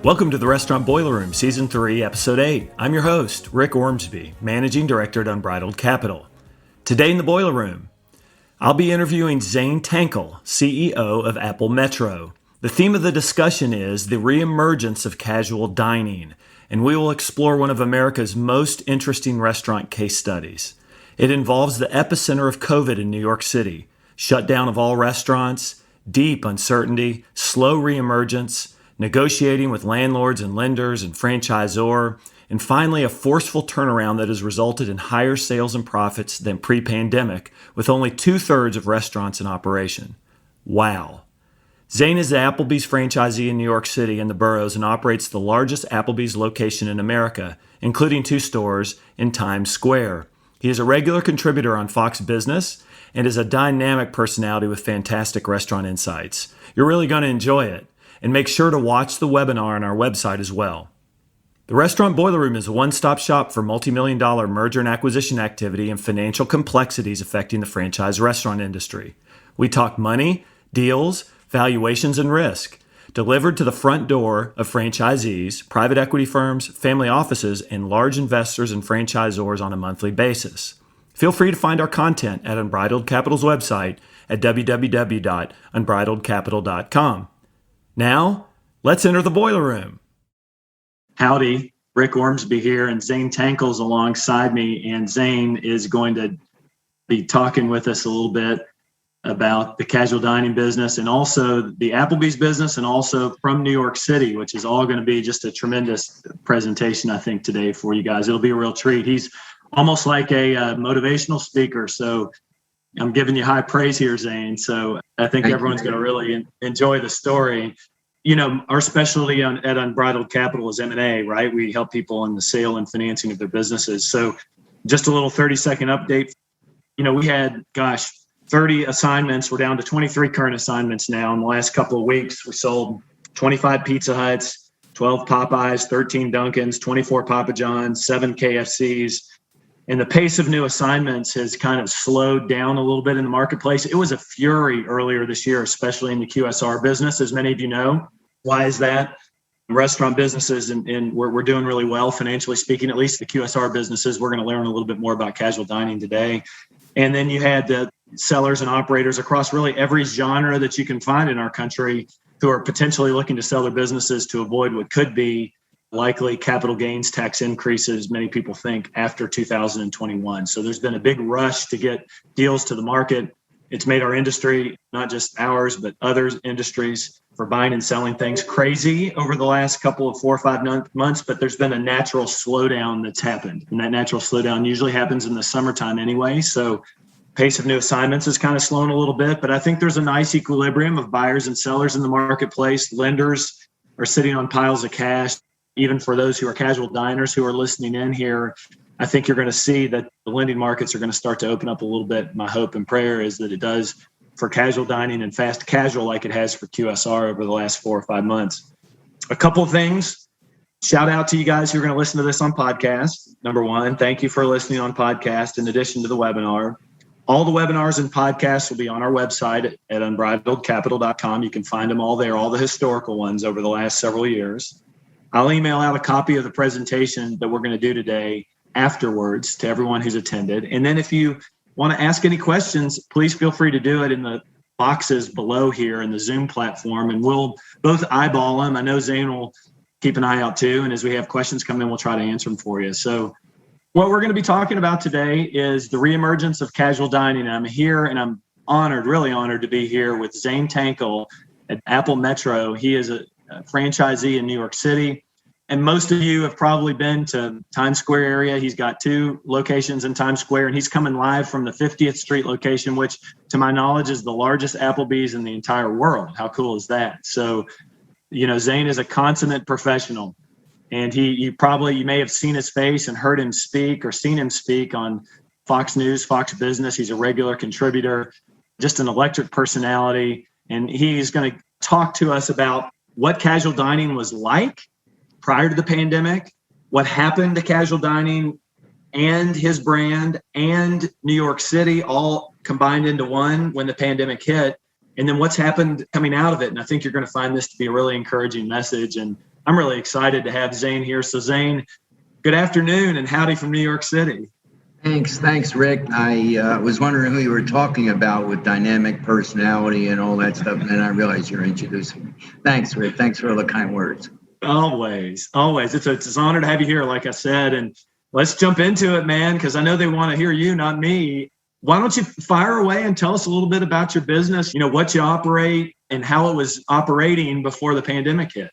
Welcome to the Restaurant Boiler Room, Season 3, Episode 8. I'm your host, Rick Ormsby, Managing Director at Unbridled Capital. Today in the Boiler Room, I'll be interviewing Zane Tankel, CEO of Apple-Metro. The theme of the discussion is the re-emergence of casual dining, and we will explore one of America's most interesting restaurant case studies. It involves the epicenter of COVID in New York City, shutdown of all restaurants, deep uncertainty, slow re-emergence, negotiating with landlords and lenders and franchisor, and finally a forceful turnaround that has resulted in higher sales and profits than pre-pandemic, with only 2/3 of restaurants in operation. Wow. Zane is the Applebee's franchisee in New York City and the boroughs and operates the largest Applebee's location in America, including 2 stores in Times Square. He is a regular contributor on Fox Business and is a dynamic personality with fantastic restaurant insights. You're really going to enjoy it. And make sure to watch the webinar on our website as well. The Restaurant Boiler Room is a one-stop shop for multi-million-dollar merger and acquisition activity and financial complexities affecting the franchise restaurant industry. We talk money, deals, valuations, and risk, delivered to the front door of franchisees, private equity firms, family offices, and large investors and franchisors on a monthly basis. Feel free to find our content at Unbridled Capital's website at www.unbridledcapital.com. Now, let's enter the boiler room. Howdy, Rick Ormsby here, and Zane Tankel's alongside me, and Zane is going to be talking with us a little bit about the casual dining business and also the Applebee's business and also from New York City, which is all going to be just a tremendous presentation, I think, today for you guys. It'll be a real treat. He's almost like a motivational speaker, so I'm giving you high praise here, Zane. So I think everyone's going to really enjoy the story. You know, our specialty at Unbridled Capital is M&A, right? We help people in the sale and financing of their businesses. So just a little 30-second update. You know, we had, 30 assignments. We're down to 23 current assignments now. In the last couple of weeks, we sold 25 Pizza Huts, 12 Popeyes, 13 Dunkins, 24 Papa John's, 7 KFCs. And the pace of new assignments has kind of slowed down a little bit in the marketplace. It was a fury earlier this year, especially in the QSR business, as many of you know. Why is that? Restaurant businesses, and we're doing really well financially speaking, at least the QSR businesses. We're going to learn a little bit more about casual dining today. And then you had the sellers and operators across really every genre that you can find in our country who are potentially looking to sell their businesses to avoid what could be likely capital gains tax increases, many people think, after 2021. So there's been a big rush to get deals to the market. It's made our industry, not just ours, but other industries, for buying and selling things crazy over the last couple of 4 or 5 months. But there's been a natural slowdown that's happened. And that natural slowdown usually happens in the summertime anyway. So pace of new assignments has kind of slowed a little bit. But I think there's a nice equilibrium of buyers and sellers in the marketplace. Lenders are sitting on piles of cash. Even for those who are casual diners who are listening in here, I think you're going to see that the lending markets are going to start to open up a little bit. My hope and prayer is that it does for casual dining and fast casual like it has for QSR over the last 4 or 5 months. A couple of things. Shout out to you guys who are going to listen to this on podcast. Number one, thank you for listening on podcast in addition to the webinar. All the webinars and podcasts will be on our website at unbridledcapital.com. You can find them all there, all the historical ones over the last several years. I'll email out a copy of the presentation that we're going to do today afterwards to everyone who's attended. And then if you want to ask any questions, please feel free to do it in the boxes below here in the Zoom platform, and we'll both eyeball them. I know Zane will keep an eye out too. And as we have questions come in, we'll try to answer them for you. So what we're going to be talking about today is the re-emergence of casual dining. And I'm here and I'm honored, really honored to be here with Zane Tankel at Apple-Metro. He is a franchisee in New York City. And most of you have probably been to Times Square area. He's got 2 locations in Times Square, and he's coming live from the 50th Street location, which to my knowledge is the largest Applebee's in the entire world. How cool is that? So, you know, Zane is a consummate professional, and you may have seen his face and heard him speak or seen him speak on Fox News, Fox Business. He's a regular contributor, just an electric personality. And he's going to talk to us about what casual dining was like prior to the pandemic, what happened to casual dining and his brand and New York City all combined into one when the pandemic hit, and then what's happened coming out of it. And I think you're going to find this to be a really encouraging message. And I'm really excited to have Zane here. So Zane, good afternoon and howdy from New York City. Thanks, Rick. I was wondering who you were talking about with dynamic personality and all that stuff, and then I realized you're introducing me. Thanks, Rick. Thanks for all the kind words. Always. It's an honor to have you here, like I said, and let's jump into it, man, because I know they want to hear you, not me. Why don't you fire away and tell us a little bit about your business, what you operate and how it was operating before the pandemic hit?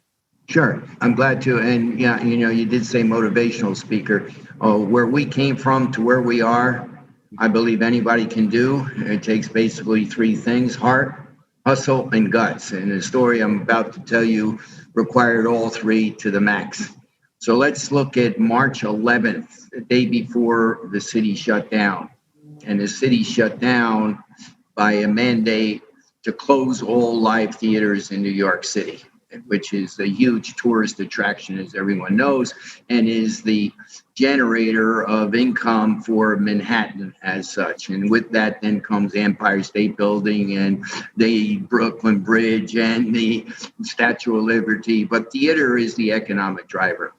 Sure, I'm glad to. And yeah, you did say motivational speaker. Where we came from to where we are, I believe anybody can do. It takes basically three things: heart, hustle, and guts. And the story I'm about to tell you required all three to the max. So let's look at March 11th, the day before the city shut down. And the city shut down by a mandate to close all live theaters in New York City, which is a huge tourist attraction, as everyone knows, and is the generator of income for Manhattan as such. And with that then comes Empire State Building and the Brooklyn Bridge and the Statue of Liberty. But theater is the economic driver.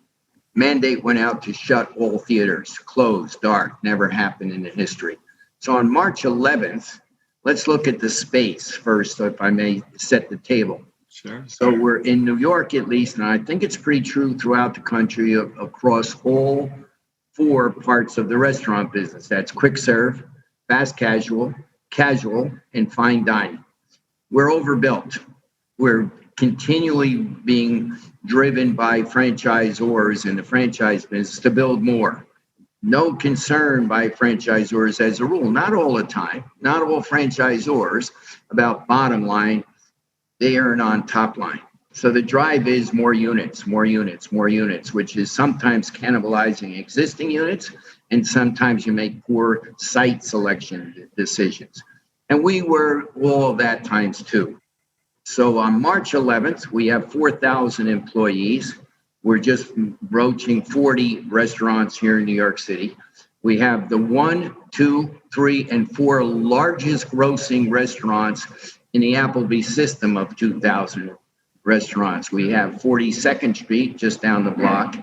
Mandate went out to shut all theaters, closed, dark, never happened in the history. So on March 11th, let's look at the space first, if I may set the table. Sure. So we're in New York, at least, and I think it's pretty true throughout the country across all four parts of the restaurant business. That's quick serve, fast casual, and fine dining. We're overbuilt. We're continually being driven by franchisors in the franchise business to build more. No concern by franchisors as a rule, not all the time, not all franchisors about bottom line. They earn on top line. So the drive is more units, which is sometimes cannibalizing existing units, and sometimes you make poor site selection decisions. And we were all of that times two. So on March 11th, we have 4,000 employees. We're just broaching 40 restaurants here in New York City. We have the 1, 2, 3, and 4 largest grossing restaurants in the Applebee system of 2,000 restaurants. We have 42nd Street just down the block.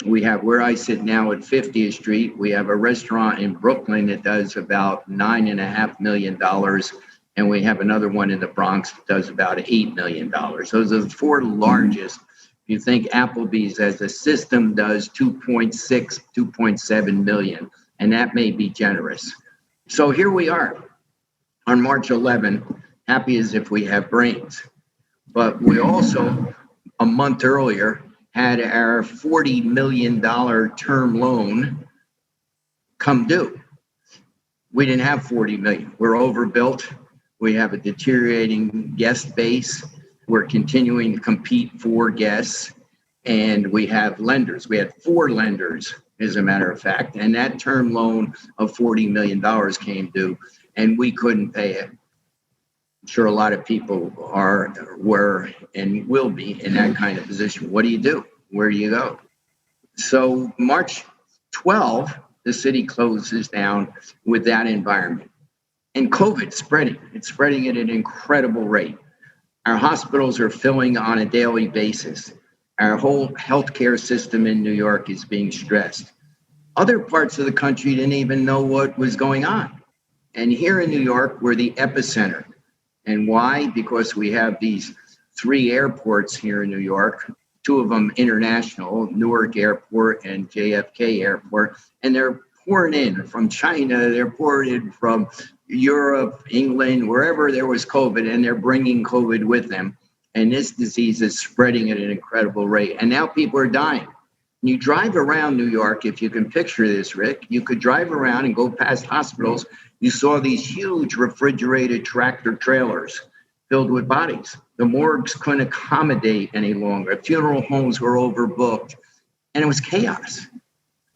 We have where I sit now at 50th Street. We have a restaurant in Brooklyn that does about $9.5 million. And we have another one in the Bronx that does about $8 million. Those are the 4 largest. You think Applebee's as a system does 2.6, 2.7 million, and that may be generous. So here we are on March 11th, happy as if we have brains. But we also, a month earlier, had our $40 million term loan come due. We didn't have 40 million. We're overbuilt. We have a deteriorating guest base. We're continuing to compete for guests, and we have lenders. We had 4 lenders, as a matter of fact, and that term loan of $40 million came due, and we couldn't pay it. I'm sure a lot of people were, and will be in that kind of position. What do you do? Where do you go? So March 12th, the city closes down with that environment. And COVID spreading. It's spreading at an incredible rate. Our hospitals are filling on a daily basis. Our whole healthcare system in New York is being stressed. Other parts of the country didn't even know what was going on. And here in New York, we're the epicenter. And why? Because we have these 3 airports here in New York, 2 of them international, Newark Airport and JFK Airport, and they're pouring in from China, they're pouring in from Europe, England, wherever there was COVID, and they're bringing COVID with them. And this disease is spreading at an incredible rate. And now people are dying. You drive around New York, if you can picture this, Rick, you could drive around and go past hospitals. You saw these huge refrigerated tractor trailers filled with bodies. The morgues couldn't accommodate any longer. Funeral homes were overbooked, and it was chaos.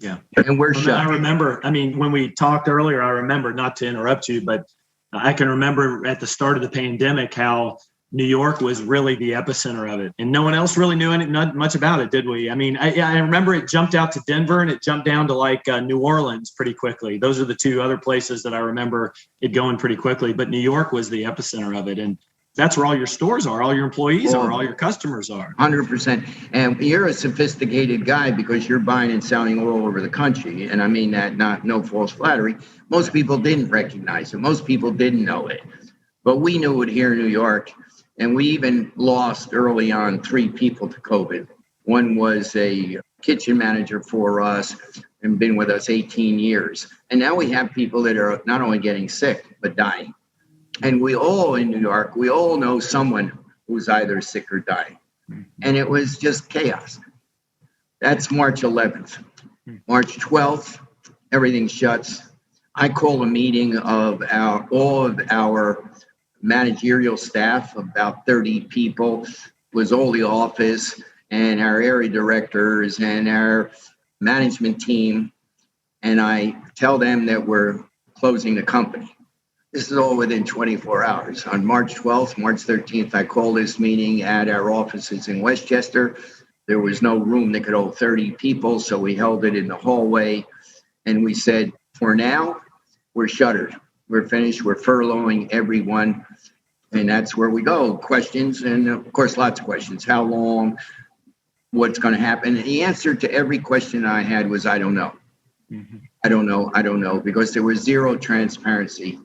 Yeah. And we're shut. I remember, when we talked earlier, I remember, not to interrupt you, but I can remember at the start of the pandemic how New York was really the epicenter of it. And no one else really knew not much about it, did we? I remember it jumped out to Denver and it jumped down to like New Orleans pretty quickly. Those are the 2 other places that I remember it going pretty quickly. But New York was the epicenter of it. And that's where all your stores are, all your employees Well, are, all your customers are. 100%. And you're a sophisticated guy because you're buying and selling all over the country. And I mean that, no false flattery. Most people didn't recognize it. Most people didn't know it. But we knew it here in New York. And we even lost early on 3 people to COVID. One was a kitchen manager for us and been with us 18 years. And now we have people that are not only getting sick, but dying. And we all in New York, we all know someone who's either sick or dying. And it was just chaos. That's March 11th. March 12th, everything shuts. I call a meeting of all of our managerial staff, about 30 people, was all the office and our area directors and our management team. And I tell them that we're closing the company. This is all within 24 hours. On March 12th, March 13th, I called this meeting at our offices in Westchester. There was no room that could hold 30 people, so we held it in the hallway. And we said, for now, we're shuttered. We're finished. We're furloughing everyone. And that's where we go. Questions, and of course, lots of questions. How long? What's going to happen? And the answer to every question I had was, I don't know. I don't know, because there was zero transparency.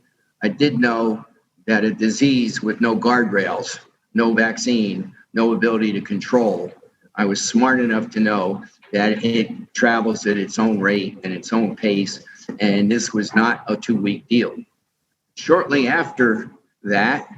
I did know that a disease with no guardrails, no vaccine, no ability to control, I was smart enough to know that it travels at its own rate and its own pace, and this was not a 2-week deal. Shortly after that,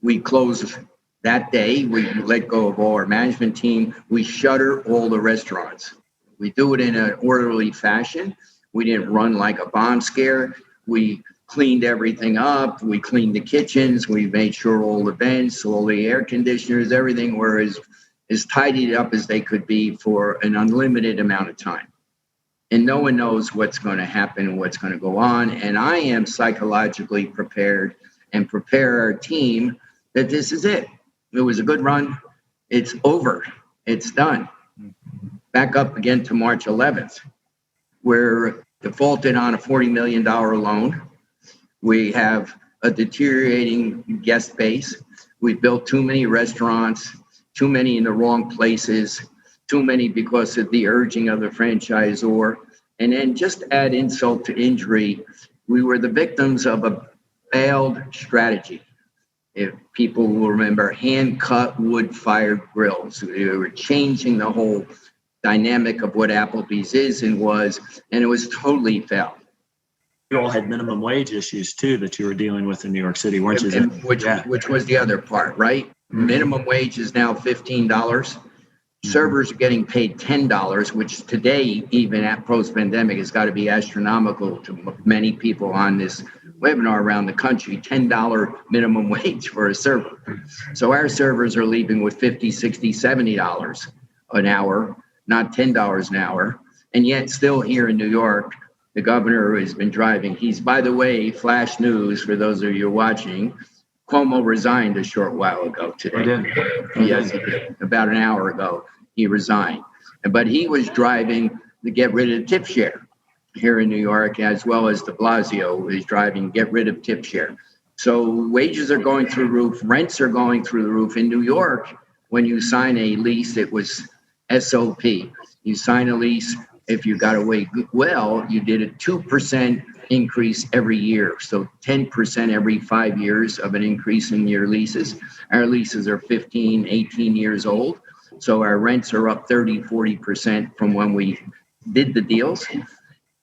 we closed that day. We let go of all our management team. We shutter all the restaurants. We do it in an orderly fashion. We didn't run like a bomb scare. We cleaned everything up. We cleaned the kitchens. We made sure all the vents, all the air conditioners, everything were as tidied up as they could be for an unlimited amount of time. And no one knows what's going to happen and what's going to go on. And I am psychologically prepared and prepare our team that this is it. It was a good run. It's over. It's done. Back up again to March 11th. We're defaulted on a $40 million loan. We have a deteriorating guest base. We built too many restaurants, too many in the wrong places, too many because of the urging of the franchisor. And then just add insult to injury, we were the victims of a failed strategy. If people will remember, hand-cut wood-fired grills. We were changing the whole dynamic of what Applebee's is and was, and it was totally failed. You all had minimum wage issues too that you were dealing with in New York City, weren't you? Which was the other part, right? Minimum wage is now $15. Servers are getting paid $10, which today, even at post-pandemic, has got to be astronomical to many people on this webinar around the country. $10 minimum wage for a server. So our servers are leaving with $50, $60, $70 an hour, not $10 an hour. And yet still here in New York, the governor has been driving. He's, by the way, flash news for those of you watching, Cuomo resigned a short while ago today. Yes, he did. About an hour ago, he resigned. But he was driving to get rid of tip share here in New York, as well as de Blasio is driving get rid of tip share. So wages are going through the roof. Rents are going through the roof. In New York, when you sign a lease, it was SOP. You sign a lease. If you got away well, you did a 2% increase every year. So 10% every 5 years of an increase in your leases. Our leases are 15, 18 years old. So our rents are up 30, 40% from when we did the deals.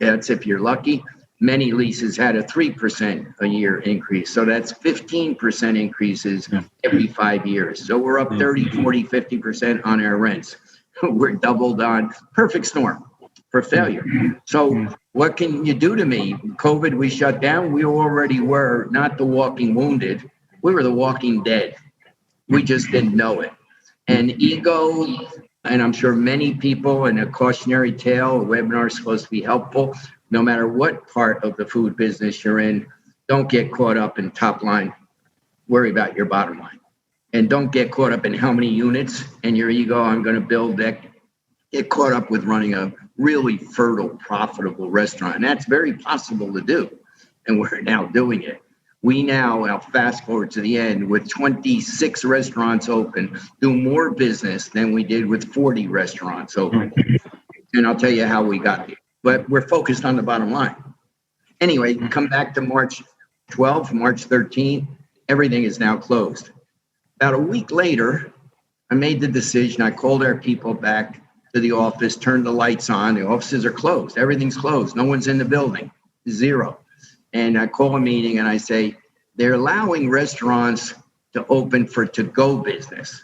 That's if you're lucky. Many leases had a 3% a year increase. So that's 15% increases every 5 years. So we're up 30, 40, 50% on our rents. We're doubled on. Perfect storm for failure. So what can you do to me? COVID, we shut down. We already were not the walking wounded. We were the walking dead. We just didn't know it. And ego, and I'm sure many people, and a cautionary tale, a webinar is supposed to be helpful. No matter what part of the food business you're in, don't get caught up in top line. Worry about your bottom line. And don't get caught up in how many units and your ego, I'm going to build that. Get caught up with running a really fertile, profitable restaurant. And that's very possible to do. And we're now doing it. We now, I'll fast forward to the end, with 26 restaurants open, do more business than we did with 40 restaurants open. And I'll tell you how we got there. But we're focused on the bottom line. Anyway, come back to March 12th, March 13th, everything is now closed. About a week later, I made the decision. I called our people back to the office, turned the lights on. The offices are closed. Everything's closed. No one's in the building. Zero. And I call a meeting and I say, they're allowing restaurants to open for to-go business.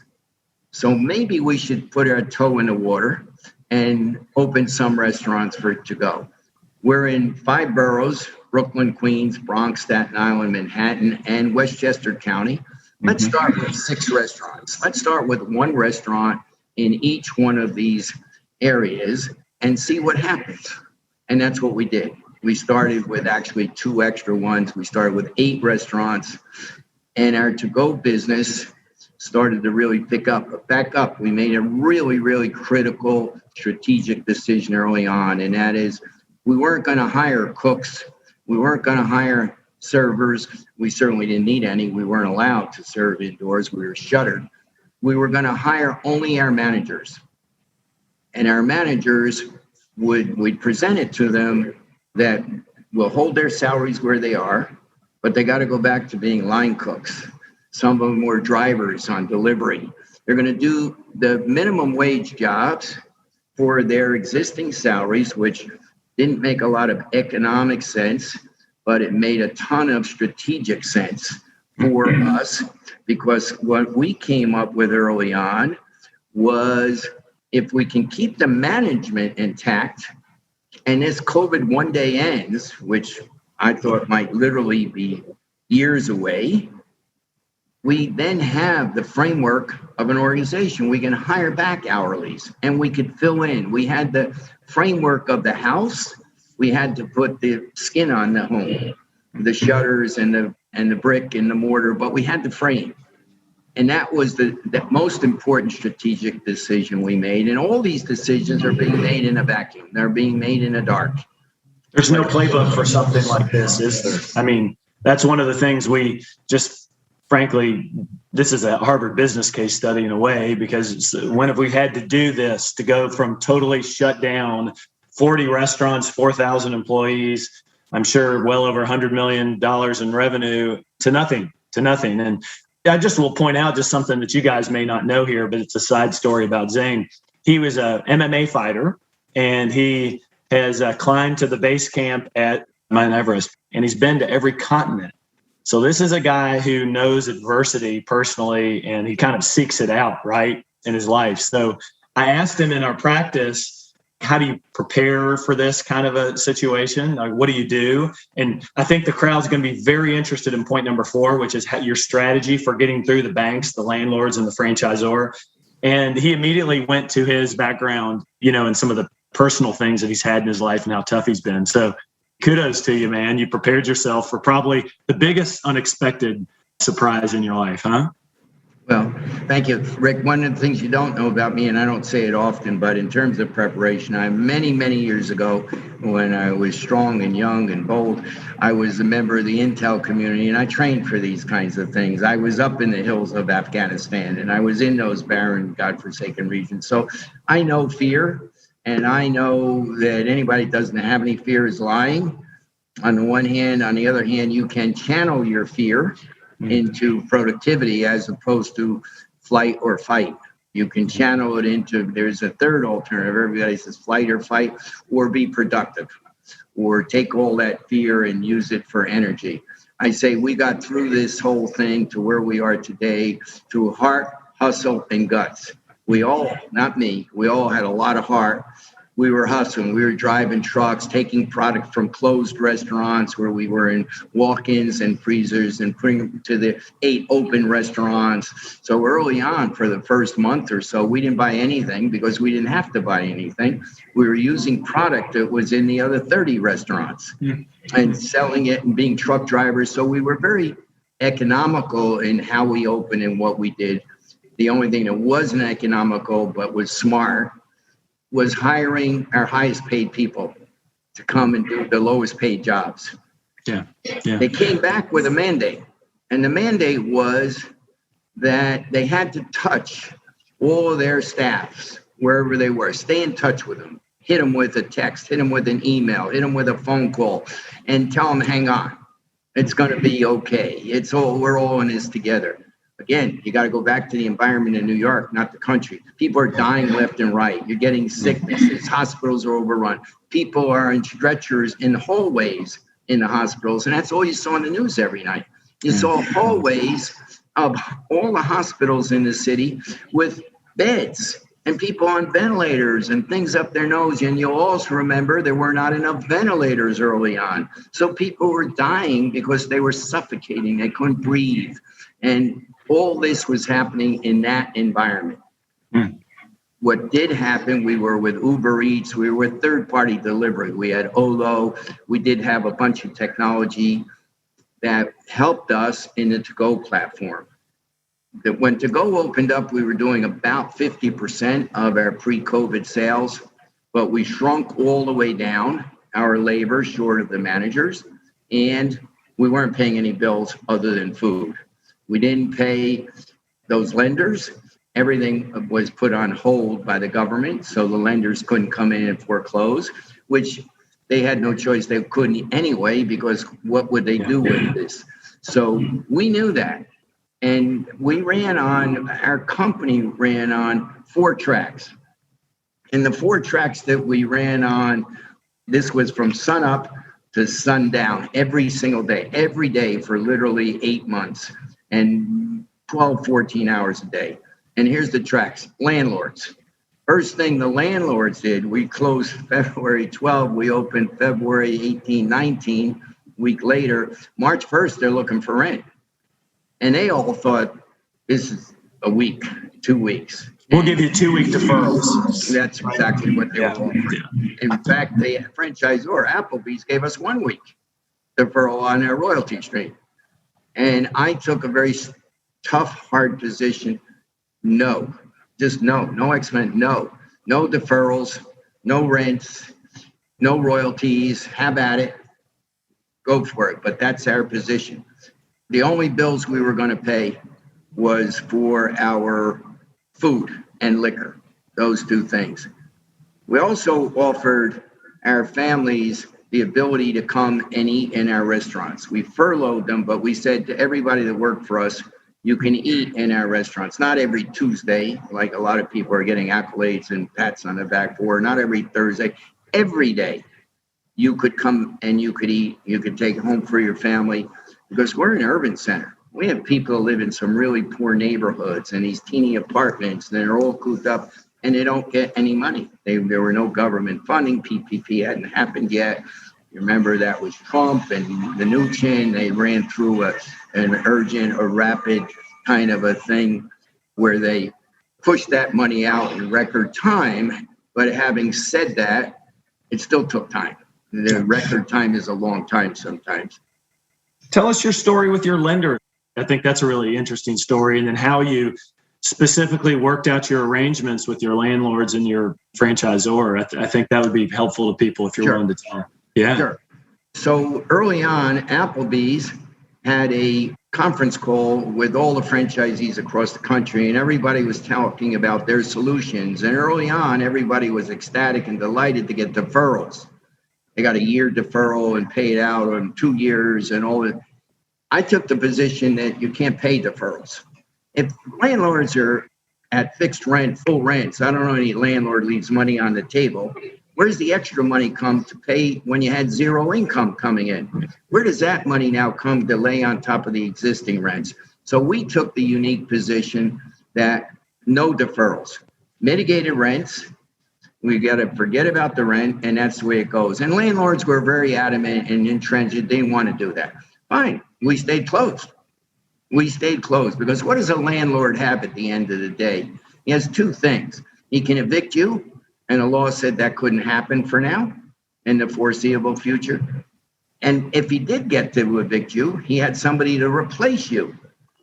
So maybe we should put our toe in the water and open some restaurants for to-go. We're in 5 boroughs, Brooklyn, Queens, Bronx, Staten Island, Manhattan, and Westchester County. Let's start with 6 restaurants. Let's start with 1 restaurant in each one of these areas and see what happens. And that's what we did. We started with actually 2 extra ones. We started with 8 restaurants, and our to-go business started to really pick up. But back up, we made a really, really critical strategic decision early on, and that is we weren't going to hire cooks. We weren't going to hire servers. We certainly didn't need any. We weren't allowed to serve indoors. We were shuttered. We were going to hire only our managers. And our managers we'd present it to them that will hold their salaries where they are, but they got to go back to being line cooks. Some of them were drivers on delivery. They're going to do the minimum wage jobs for their existing salaries, which didn't make a lot of economic sense, but it made a ton of strategic sense for us, because what we came up with early on was if we can keep the management intact, and this COVID one day ends, which I thought might literally be years away, we then have the framework of an organization. We can hire back hourlies and we could fill in. We had the framework of the house. We had to put the skin on the home, the shutters and the brick and the mortar, but we had the frame. And that was the most important strategic decision we made. And all these decisions are being made in a vacuum. They're being made in the dark. There's no playbook for something like this, is there? I mean, that's one of the things we just, frankly, this is a Harvard business case study in a way, because when have we had to do this, to go from totally shut down, 40 restaurants, 4,000 employees, I'm sure well over $100 million in revenue, to nothing. And I just will point out just something that you guys may not know here, but it's a side story about Zane. He was a MMA fighter, and he has climbed to the base camp at Mount Everest, and he's been to every continent. So this is a guy who knows adversity personally, and he kind of seeks it out, right, in his life. So I asked him in our practice, how do you prepare for this kind of a situation? Like, what do you do? And I think the crowd's going to be very interested in point number 4, which is your strategy for getting through the banks, the landlords, and the franchisor. And he immediately went to his background, and some of the personal things that he's had in his life and how tough he's been. So kudos to you, man. You prepared yourself for probably the biggest unexpected surprise in your life, huh? Well, thank you, Rick. One of the things you don't know about me, and I don't say it often, but in terms of preparation, many, many years ago, when I was strong and young and bold, I was a member of the Intel community, and I trained for these kinds of things. I was up in the hills of Afghanistan, and I was in those barren, godforsaken regions. So I know fear, and I know that anybody that doesn't have any fear is lying. On the one hand, on the other hand, you can channel your fear into productivity as opposed to flight or fight. You can channel it into, there's a third alternative. Everybody says flight or fight, or be productive, or take all that fear and use it for energy. I say we got through this whole thing to where we are today through heart, hustle, and guts. We all, not me, we all had a lot of heart. We were hustling. We were driving trucks, taking product from closed restaurants where we were in walk-ins and freezers and putting them to the 8 open restaurants. So early on, for the first month or so, we didn't buy anything because we didn't have to buy anything. We were using product that was in the other 30 restaurants and selling it and being truck drivers. So we were very economical in how we opened and what we did. The only thing that wasn't economical but was smart was hiring our highest paid people to come and do the lowest paid jobs. Yeah. Yeah. They came back with a mandate, and the mandate was that they had to touch all of their staffs wherever they were, stay in touch with them, hit them with a text, hit them with an email, hit them with a phone call, and tell them, hang on, it's going to be okay. We're all in this together. Again, you got to go back to the environment in New York, not the country. People are dying left and right. You're getting sicknesses. Hospitals are overrun. People are in stretchers in hallways in the hospitals. And that's all you saw in the news every night. You saw hallways of all the hospitals in the city with beds and people on ventilators and things up their nose. And you'll also remember there were not enough ventilators early on. So people were dying because they were suffocating. They couldn't breathe. And all this was happening in that environment. What did happen, we were with Uber Eats, we were with third-party delivery. We had Olo. We did have a bunch of technology that helped us in the to-go platform. That when to-go opened up, we were doing about 50% of our pre-COVID sales, but we shrunk all the way down our labor short of the managers, and we weren't paying any bills other than food. We didn't pay those lenders. Everything was put on hold by the government, so the lenders couldn't come in and foreclose, which they had no choice. They couldn't anyway, because what would they do with this? So we knew that. And our company ran on 4 tracks. And the 4 tracks that we ran on, this was from sun up to sundown every single day, every day for literally 8 months. And 12, 14 hours a day. And here's the tracks. Landlords. First thing the landlords did, we closed February 12. We opened February 18, 19. Week later, March 1st, they're looking for rent. And they all thought, this is a week, 2 weeks. We'll give you 2-week deferrals. That's exactly what they were offering. In fact, the franchisor, Applebee's, gave us 1 week deferral on their royalty stream. And I took a very tough, hard position. No, just no explanation, no deferrals, no rents, no royalties, have at it, go for it. But that's our position. The only bills we were going to pay was for our food and liquor, those 2 things. We also offered our families the ability to come and eat in our restaurants. We furloughed them, but we said to everybody that worked for us, you can eat in our restaurants, not every Tuesday, like a lot of people are getting accolades and pats on the back for, not every Thursday, every day you could come and you could eat, you could take home for your family, because we're an urban center. We have people who live in some really poor neighborhoods and these teeny apartments, and they're all cooped up and they don't get any money. There were no government funding. PPP hadn't happened yet. You remember that was Trump and the Mnuchin. They ran through an urgent or rapid kind of a thing where they pushed that money out in record time. But having said that, it still took time. The record time is a long time sometimes. Tell us your story with your lender. I think that's a really interesting story. And then how you specifically worked out your arrangements with your landlords and your franchisor. I think that would be helpful to people if you're willing to tell. Yeah. Sure. So early on, Applebee's had a conference call with all the franchisees across the country, and everybody was talking about their solutions. And early on, everybody was ecstatic and delighted to get deferrals. They got a year deferral and paid out in 2 years and all that. I took the position that you can't pay deferrals. If landlords are at fixed rent, full rents, I don't know any landlord leaves money on the table. Where's the extra money come to pay when you had 0 income coming in? Where does that money now come to lay on top of the existing rents? So we took the unique position that no deferrals, mitigated rents. We got to forget about the rent, and that's the way it goes. And landlords were very adamant and intransigent. They didn't want to do that. Fine. We stayed closed. Because what does a landlord have at the end of the day? He has 2 things. He can evict you, and the law said that couldn't happen for now in the foreseeable future. And if he did get to evict you, he had somebody to replace you.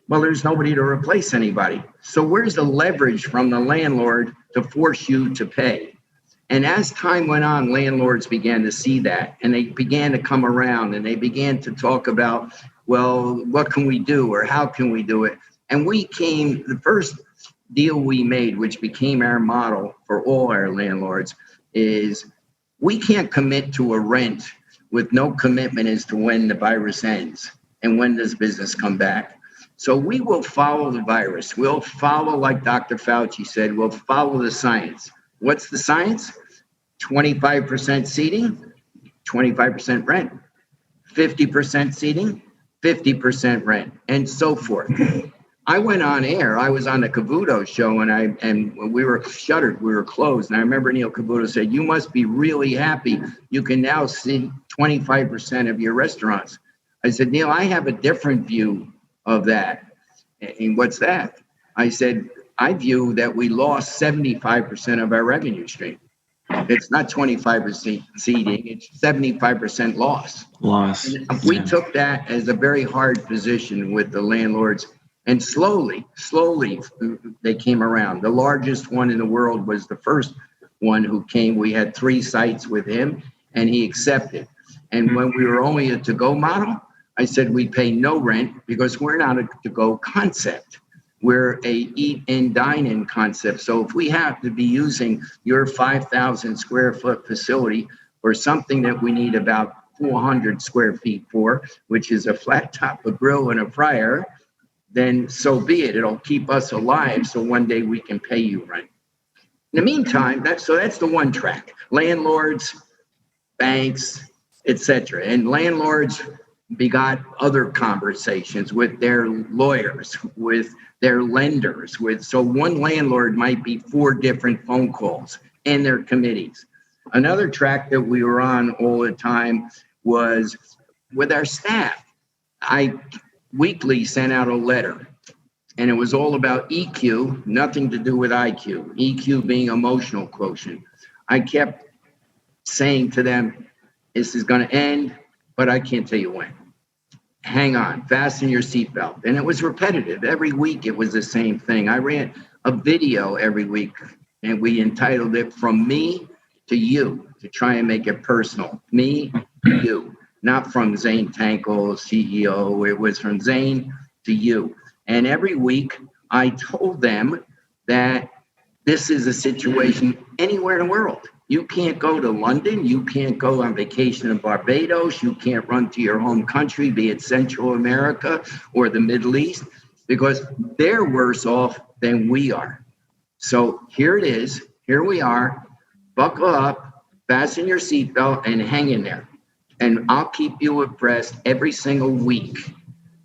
Well, there's nobody to replace anybody. So where's the leverage from the landlord to force you to pay? And as time went on, landlords began to see that, and they began to come around, and they began to talk about, well, what can we do, or how can we do it? And the first deal we made, which became our model for all our landlords, is we can't commit to a rent with no commitment as to when the virus ends and when does business come back. So we will follow the virus. We'll follow, like Dr. Fauci said, we'll follow the science. What's the science? 25% seating, 25% rent. 50% seating, 50% rent, and so forth. I went on air. I was on the Cavuto show, and we were shuttered. We were closed. And I remember Neil Cavuto said, "You must be really happy. You can now see 25% of your restaurants." I said, "Neil, I have a different view of that." And what's that? I said, "I view that we lost 75% of our revenue stream. It's not 25% seating, it's 75% loss." And we took that as a very hard position with the landlords. And slowly, they came around. The largest one in the world was the first one who came. We had 3 sites with him, and he accepted. And when we were only a to-go model, I said we pay no rent because we're not a to-go concept. We're a eat and dine in concept. So if we have to be using your 5,000 square foot facility for something that we need about 400 square feet for, which is a flat top, a grill, and a fryer, then so be it. It'll keep us alive so one day we can pay you rent. In the meantime, that's the one track. Landlords, banks, etc. And landlords begot other conversations with their lawyers, with their lenders, so one landlord might be 4 different phone calls and their committees. Another track that we were on all the time was with our staff. I weekly sent out a letter, and it was all about EQ, nothing to do with IQ, EQ being emotional quotient. I kept saying to them, this is going to end, but I can't tell you when. Hang on, fasten your seatbelt. And it was repetitive. Every week it was the same thing. I ran a video every week, and we entitled it From Me to You, to try and make it personal. Me to you, not from Zane Tankel, CEO. It was from Zane to you. And every week I told them that this is a situation anywhere in the world. You can't go to London. You can't go on vacation in Barbados. You can't run to your home country, be it Central America or the Middle East, because they're worse off than we are. So here it is. Here we are. Buckle up, fasten your seatbelt, and hang in there. And I'll keep you abreast every single week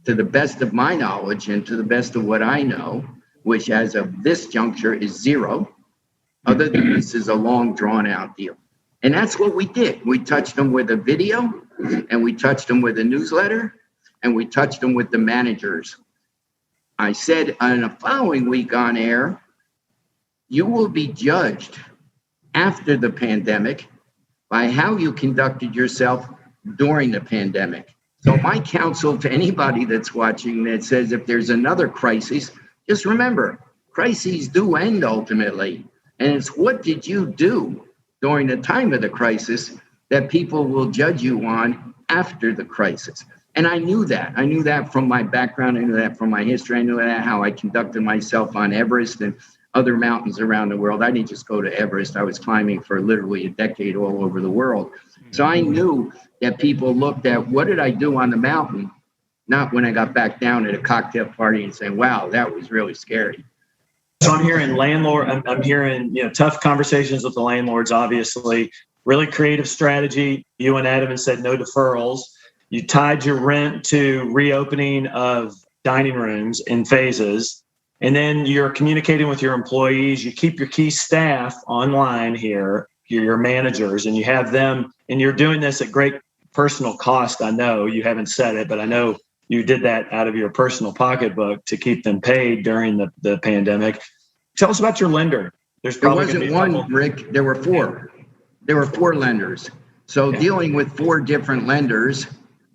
to the best of my knowledge and to the best of what I know, which as of this juncture is 0. Other than this is a long drawn out deal. And that's what we did. We touched them with a video, and we touched them with a newsletter, and we touched them with the managers. I said on the following week on air, you will be judged after the pandemic by how you conducted yourself during the pandemic. So my counsel to anybody that's watching that says if there's another crisis, just remember, crises do end ultimately. And it's what did you do during the time of the crisis that people will judge you on after the crisis. And I knew that. I knew that from my background. I knew that from my history. I knew that how I conducted myself on Everest and other mountains around the world. I didn't just go to Everest. I was climbing for literally a decade all over the world. So I knew that people looked at what did I do on the mountain, not when I got back down at a cocktail party and saying, wow, that was really scary. So I'm hearing I'm hearing, tough conversations with the landlords, obviously, really creative strategy. You and Adam said no deferrals. You tied your rent to reopening of dining rooms in phases. And then you're communicating with your employees. You keep your key staff online here, your managers, and you have them, and you're doing this at great personal cost. I know you haven't said it, but I know you did that out of your personal pocketbook to keep them paid during the pandemic. Tell us about your lender. There wasn't one, Rick. There were 4. There were 4 lenders. So dealing with 4 different lenders,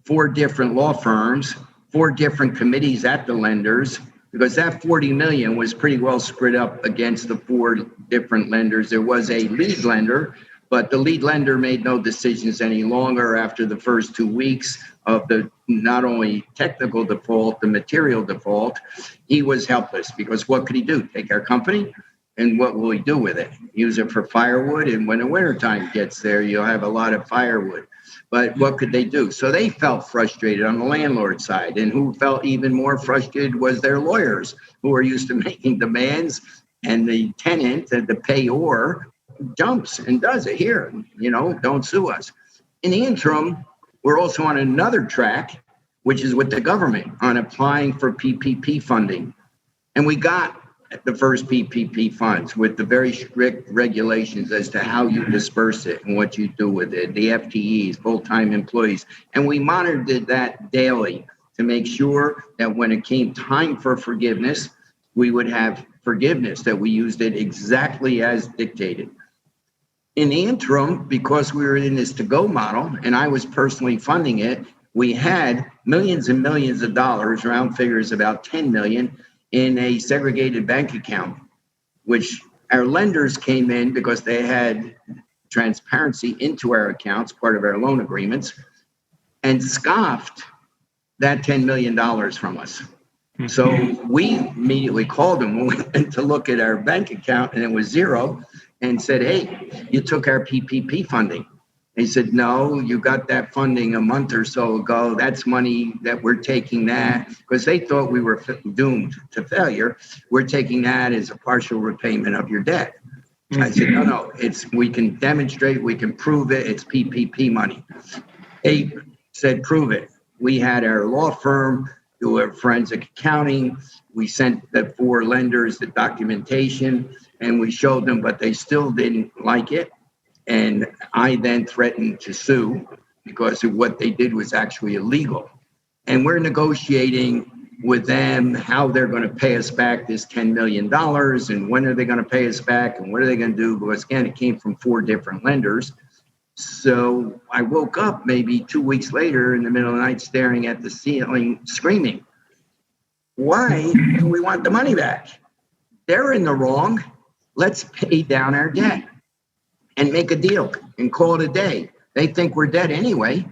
4 different law firms, 4 different committees at the lenders, because that 40 million was pretty well spread up against the 4 different lenders. There was a lead lender, but the lead lender made no decisions any longer after the first 2 weeks of the not only technical default, the material default. He was helpless because what could he do? Take our company? And what will he do with it? Use it for firewood. And when the wintertime gets there, you'll have a lot of firewood. But what could they do? So they felt frustrated on the landlord side. And who felt even more frustrated was their lawyers, who are used to making demands. And the tenant, the payor, jumps and does it. Here, don't sue us. In the interim, we're also on another track, which is with the government on applying for PPP funding. And we got the first PPP funds with the very strict regulations as to how you disperse it and what you do with it, the FTEs, full-time employees. And we monitored that daily to make sure that when it came time for forgiveness, we would have forgiveness, that we used it exactly as dictated. In the interim, because we were in this to-go model, and I was personally funding it, we had millions and millions of dollars, round figures about 10 million, in a segregated bank account, which our lenders came in because they had transparency into our accounts, part of our loan agreements, and scoffed that $10 million from us. So we immediately called them when we went to look at our bank account and it was zero, and said, hey, you took our PPP funding. He said, no, you got that funding a month or so ago. That's money that we're taking that, because they thought we were doomed to failure. We're taking that as a partial repayment of your debt. I said, no, we can demonstrate, we can prove it. It's PPP money. They said, prove it. We had our law firm do a forensic accounting. We sent the 4 lenders the documentation and we showed them, but they still didn't like it. And I then threatened to sue because of what they did was actually illegal. And we're negotiating with them how they're going to pay us back this $10 million and when are they going to pay us back and what are they going to do? Because again, it came from 4 different lenders. So I woke up maybe 2 weeks later in the middle of the night staring at the ceiling, screaming, why do we want the money back? They're in the wrong. Let's pay down our debt and make a deal and call it a day. They think we're dead anyway.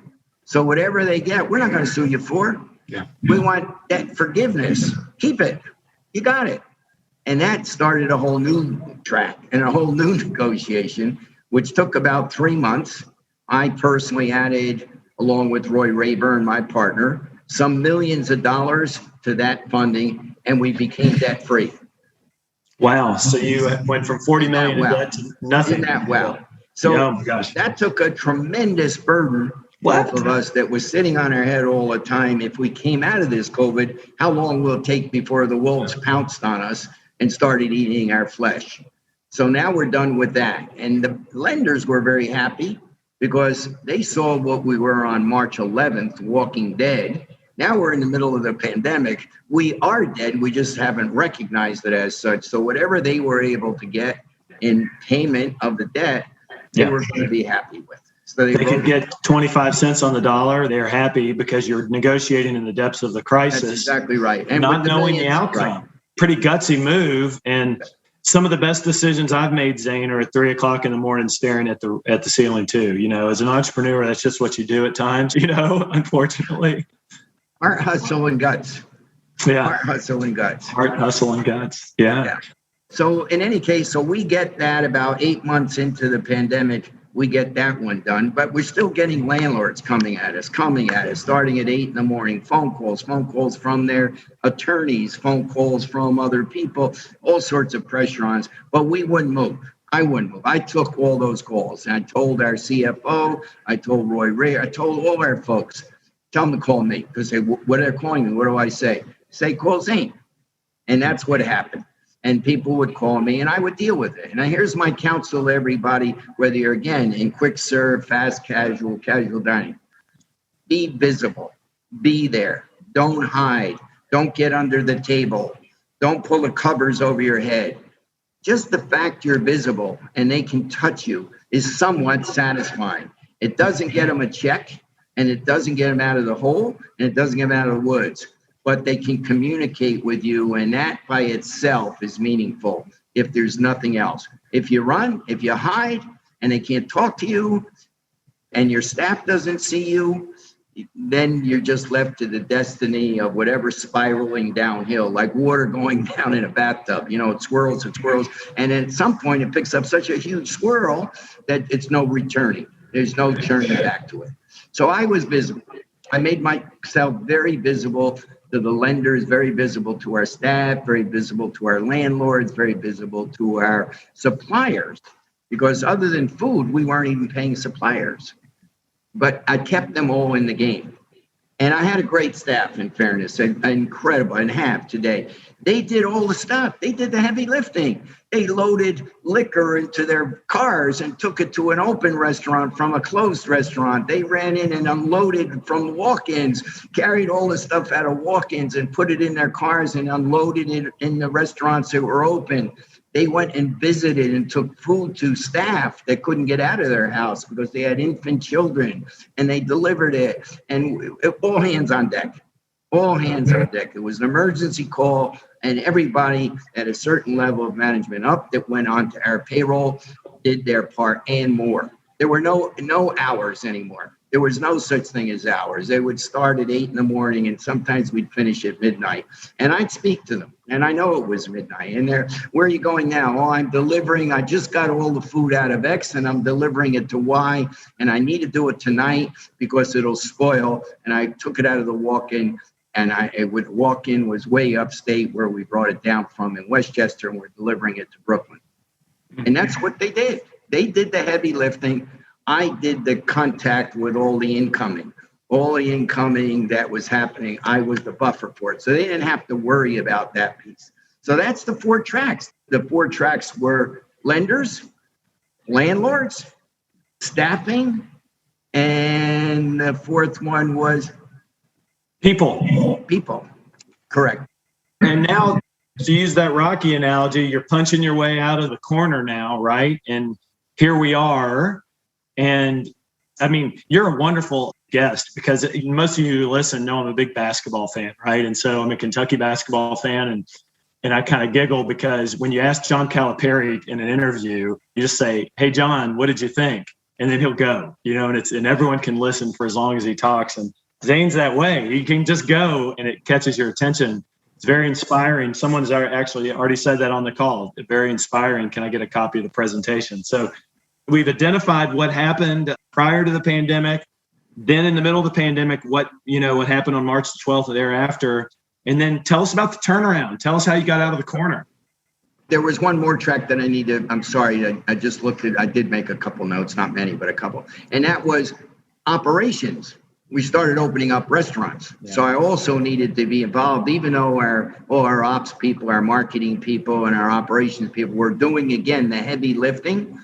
So whatever they get, we're not going to sue you for. Yeah. We want debt forgiveness. Keep it. You got it. And that started a whole new track and a whole new negotiation, which took about 3 months. I personally added, along with Roy Rayburn, my partner, some millions of dollars to that funding, and we became debt free. Wow. So you went from 40 million in debt to nothing. Isn't that well? So oh my gosh, that took a tremendous burden off of us that was sitting on our head all the time. If we came out of this COVID, how long will it take before the wolves pounced on us and started eating our flesh? So now we're done with that. And the lenders were very happy because they saw what we were on March 11th, Walking Dead. Now we're in the middle of the pandemic. We are dead. We just haven't recognized it as such. So whatever they were able to get in payment of the debt, they were going to be happy with. So they could get 25 cents on the dollar. They're happy because you're negotiating in the depths of the crisis. That's exactly right. And not knowing the outcome. Right. Pretty gutsy move. And some of the best decisions I've made, Zane, are at 3 o'clock in the morning staring at the ceiling too. As an entrepreneur, that's just what you do at times, unfortunately. Heart, hustle, and guts. Yeah. Heart, hustle, and guts. Heart, hustle, and guts. Yeah. So in any case, so we get that about 8 months into the pandemic, we get that one done, but we're still getting landlords coming at us, starting at 8 in the morning, phone calls from their attorneys, phone calls from other people, all sorts of pressure on us, but we wouldn't move. I wouldn't move. I took all those calls and I told our CFO, I told Roy Ray, I told all our folks, tell them to call me because what are they calling me? What do I say? Say, call Zane. And that's what happened. And people would call me and I would deal with it. And here's my counsel to everybody, whether you're again in quick serve, fast casual, casual dining. Be visible, be there. Don't hide. Don't get under the table. Don't pull the covers over your head. Just the fact you're visible and they can touch you is somewhat satisfying. It doesn't get them a check and it doesn't get them out of the hole and it doesn't get them out of the woods. but they can communicate with you. And that by itself is meaningful if there's nothing else. If you run, if you hide, and they can't talk to you, and your staff doesn't see you, then you're just left to the destiny of whatever spiraling downhill, like water going down in a bathtub. It swirls, and then at some point it picks up such a huge swirl that it's no returning. There's no turning back to it. So I was visible. I made myself very visible to the lenders, very visible to our staff, very visible to our landlords, very visible to our suppliers, because other than food, we weren't even paying suppliers. But I kept them all in the game. And I had a great staff, in fairness, incredible, and have today. They did all the stuff. They did the heavy lifting. They loaded liquor into their cars and took it to an open restaurant from a closed restaurant. They ran in and unloaded from walk-ins, carried all the stuff out of walk-ins and put it in their cars and unloaded it in the restaurants that were open. They went and visited and took food to staff that couldn't get out of their house because they had infant children, and they delivered it. And all hands on deck. All hands on deck. It was an emergency call, and everybody at a certain level of management up that went on to our payroll did their part and more. There were no hours anymore. There was no such thing as hours. They would start at 8 a.m. and sometimes we'd finish at midnight. And I'd speak to them. And I know it was midnight. And they're, where are you going now? Oh, I'm delivering. I just got all the food out of X and I'm delivering it to Y. And I need to do it tonight because it'll spoil. And I took it out of the walk-in. And walk-in was way upstate where we brought it down from in Westchester, and we're delivering it to Brooklyn. And that's what they did. They did the heavy lifting. I did the contact with all the incoming that was happening. I was the buffer for it. So they didn't have to worry about that piece. So that's the 4 tracks. The 4 tracks were lenders, landlords, staffing, and the 4th one was people. Correct. And now, to use that Rocky analogy, you're punching your way out of the corner now, right? And here we are. And I mean, you're a wonderful guest because most of you who listen know I'm a big basketball fan, right? And so I'm a Kentucky basketball fan, and I kind of giggle because when you ask John Calipari in an interview, you just say, "Hey, John, what did you think?" And then he'll go, and everyone can listen for as long as he talks. And Zane's that way. He can just go and it catches your attention. It's very inspiring. Someone's actually already said that on the call. Very inspiring. Can I get a copy of the presentation? So we've identified what happened prior to the pandemic, then in the middle of the pandemic, what happened on March the 12th or thereafter. And then tell us about the turnaround. Tell us how you got out of the corner. There was one more track that I need to, I'm sorry, I just looked at, I did make a couple notes, not many, but a couple. And that was operations. We started opening up restaurants. Yeah. So I also needed to be involved, even though all our ops people, our marketing people, and our operations people were doing, again, the heavy lifting.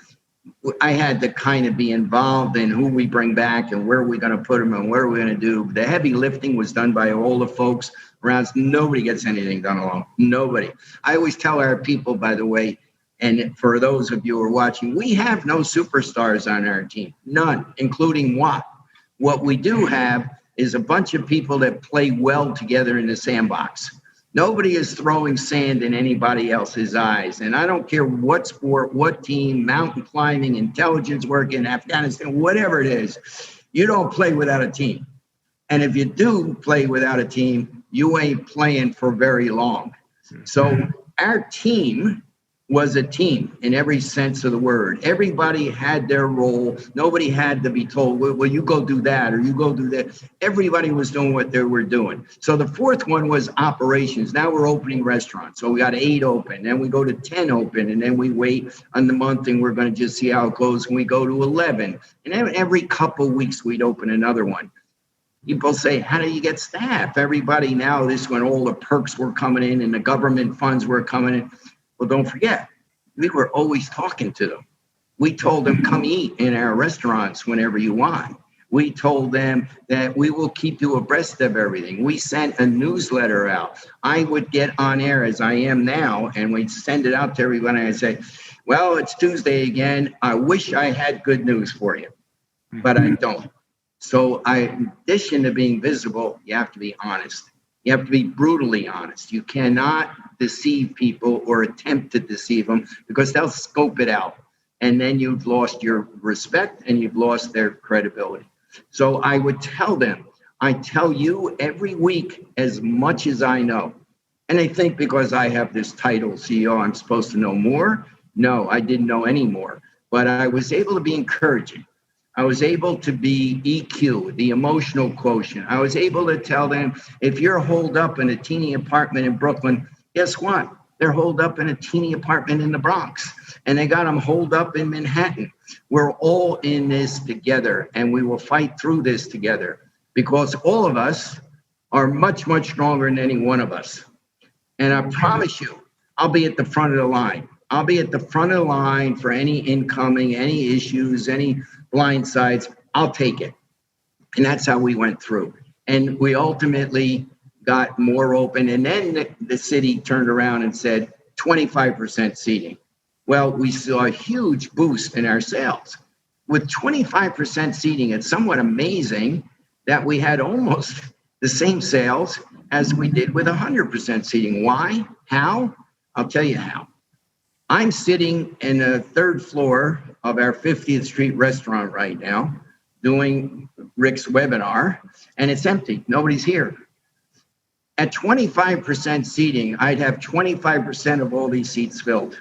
I had to kind of be involved in who we bring back and where we're going to put them and what are we going to do. The heavy lifting was done by all the folks around. Nobody gets anything done alone. Nobody. I always tell our people, by the way, and for those of you who are watching, we have no superstars on our team. None, including Watt. What we do have is a bunch of people that play well together in the sandbox. Nobody is throwing sand in anybody else's eyes. And I don't care what sport, what team, mountain climbing, intelligence work in Afghanistan, whatever it is, you don't play without a team. And if you do play without a team, you ain't playing for very long. So our team was a team in every sense of the word. Everybody had their role. Nobody had to be told, well, you go do that or you go do that. Everybody was doing what they were doing. So the 4th one was operations. Now we're opening restaurants. So we got 8 open, then we go to 10 open, and then we wait on the month and we're going to just see how it goes. And we go to 11. And every couple of weeks we'd open another one. People say, how do you get staff? Everybody now, this when all the perks were coming in and the government funds were coming in. Well, don't forget, we were always talking to them. We told them, come eat in our restaurants whenever you want. We told them that we will keep you abreast of everything. We sent a newsletter out. I would get on air as I am now, and we'd send it out to everyone. And I'd say, well, it's Tuesday again. I wish I had good news for you, but I don't. So in addition to being visible, you have to be honest. You have to be brutally honest. You cannot deceive people or attempt to deceive them because they'll scope it out. And then you've lost your respect and you've lost their credibility. So I would tell them, I tell you every week as much as I know. And they think because I have this title, CEO, I'm supposed to know more. No, I didn't know any more. But I was able to be encouraging. I was able to be EQ, the emotional quotient. I was able to tell them, if you're holed up in a teeny apartment in Brooklyn, guess what? They're holed up in a teeny apartment in the Bronx, and they got them holed up in Manhattan. We're all in this together, and we will fight through this together because all of us are much, much stronger than any one of us. And I promise you, I'll be at the front of the line. I'll be at the front of the line for any incoming, any issues, any blindsides. I'll take it. And that's how we went through. And we ultimately got more open. And then the city turned around and said 25% seating. Well, we saw a huge boost in our sales. With 25% seating, it's somewhat amazing that we had almost the same sales as we did with 100% seating. Why? How? I'll tell you how. I'm sitting in the third floor of our 50th Street restaurant right now doing Rick's webinar, and it's empty. Nobody's here. At 25% seating, I'd have 25% of all these seats filled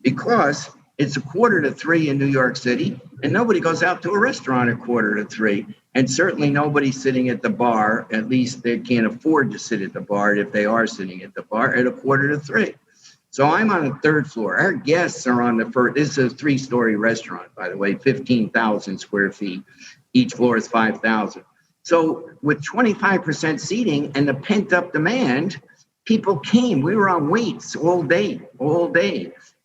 because it's 2:45 in New York City, and nobody goes out to a restaurant at 2:45. And certainly nobody's sitting at the bar. At least they can't afford to sit at the bar if they are sitting at the bar at 2:45. So I'm on the third floor. Our guests are on the first. This is a 3-story restaurant, by the way, 15,000 square feet. Each floor is 5,000. So with 25% seating and the pent up demand, people came. We were on waits all day.